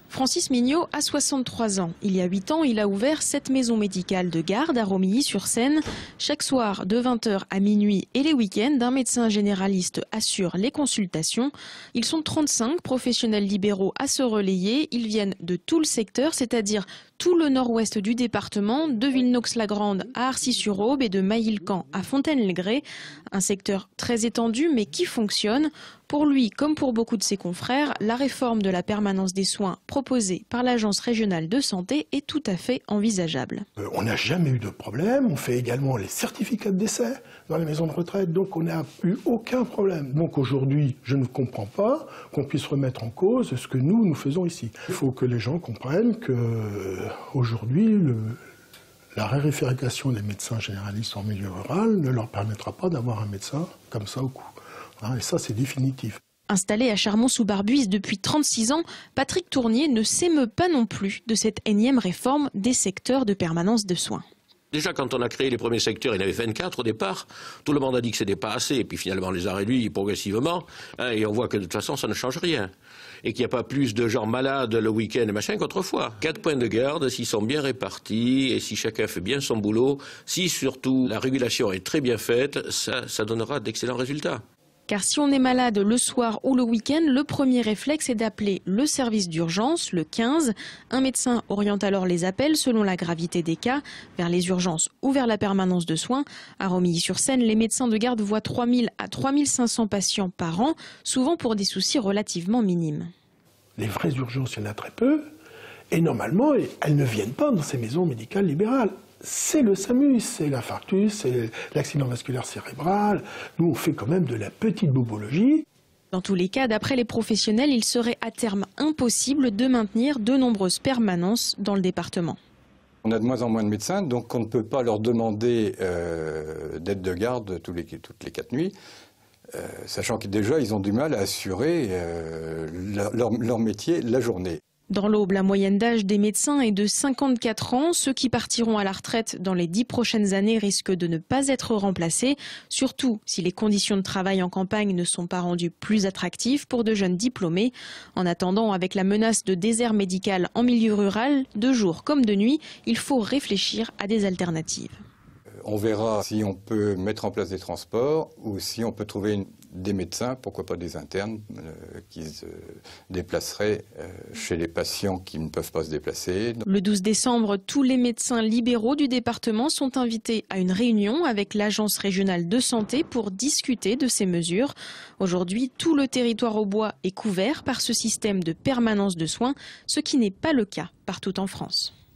Francis Mignot a 63 ans. Il y a 8 ans, il a ouvert cette maison médicale de garde à Romilly-sur-Seine. Chaque soir, de 20h à minuit et les week-ends, un médecin généraliste assure les consultations. Ils sont 35 professionnels libéraux à se relayer. Ils viennent de tout le secteur, c'est-à-dire tout le nord-ouest du département, de Villenox-la-Grande à Arcis-sur-Aube et de Mailly-le-Camp à Fontaine-les-Grès. Un secteur très étendu mais qui fonctionne. Pour lui, comme pour beaucoup de ses confrères, la réforme de la permanence des soins proposée par l'Agence régionale de santé est tout à fait envisageable. On n'a jamais eu de problème. On fait également les certificats de décès dans les maisons de retraite, donc on n'a eu aucun problème. Donc aujourd'hui, je ne comprends pas qu'on puisse remettre en cause ce que nous faisons ici. Il faut que les gens comprennent qu'aujourd'hui, la référentiation des médecins généralistes en milieu rural ne leur permettra pas d'avoir un médecin comme ça au cou. Et ça, c'est définitif. Installé à Charmont-sous-Barbuise depuis 36 ans, Patrick Tournier ne s'émeut pas non plus de cette énième réforme des secteurs de permanence de soins. Déjà, quand on a créé les premiers secteurs, il y en avait 24 au départ. Tout le monde a dit que ce n'était pas assez. Et puis finalement, on les a réduits progressivement. Et on voit que de toute façon, ça ne change rien. Et qu'il n'y a pas plus de gens malades le week-end et machin qu'autrefois. 4 points de garde, s'ils sont bien répartis et si chacun fait bien son boulot, si surtout la régulation est très bien faite, ça donnera d'excellents résultats. Car si on est malade le soir ou le week-end, le premier réflexe est d'appeler le service d'urgence, le 15. Un médecin oriente alors les appels selon la gravité des cas, vers les urgences ou vers la permanence de soins. À Romilly-sur-Seine, les médecins de garde voient 3000 à 3500 patients par an, souvent pour des soucis relativement minimes. Les vraies urgences, il y en a très peu. Et normalement, elles ne viennent pas dans ces maisons médicales libérales. C'est le SAMU, c'est l'infarctus, c'est l'accident vasculaire cérébral. Nous, on fait quand même de la petite bobologie. Dans tous les cas, d'après les professionnels, il serait à terme impossible de maintenir de nombreuses permanences dans le département. On a de moins en moins de médecins, donc on ne peut pas leur demander d'aide de garde toutes les 4 nuits, sachant que déjà ils ont du mal à assurer leur métier la journée. Dans l'Aube, la moyenne d'âge des médecins est de 54 ans. Ceux qui partiront à la retraite dans les 10 prochaines années risquent de ne pas être remplacés, surtout si les conditions de travail en campagne ne sont pas rendues plus attractives pour de jeunes diplômés. En attendant, avec la menace de désert médical en milieu rural, de jour comme de nuit, il faut réfléchir à des alternatives. On verra si on peut mettre en place des transports ou si on peut trouver des médecins, pourquoi pas des internes, qui se déplaceraient chez les patients qui ne peuvent pas se déplacer. Le 12 décembre, tous les médecins libéraux du département sont invités à une réunion avec l'Agence régionale de santé pour discuter de ces mesures. Aujourd'hui, tout le territoire aubois est couvert par ce système de permanence de soins, ce qui n'est pas le cas partout en France.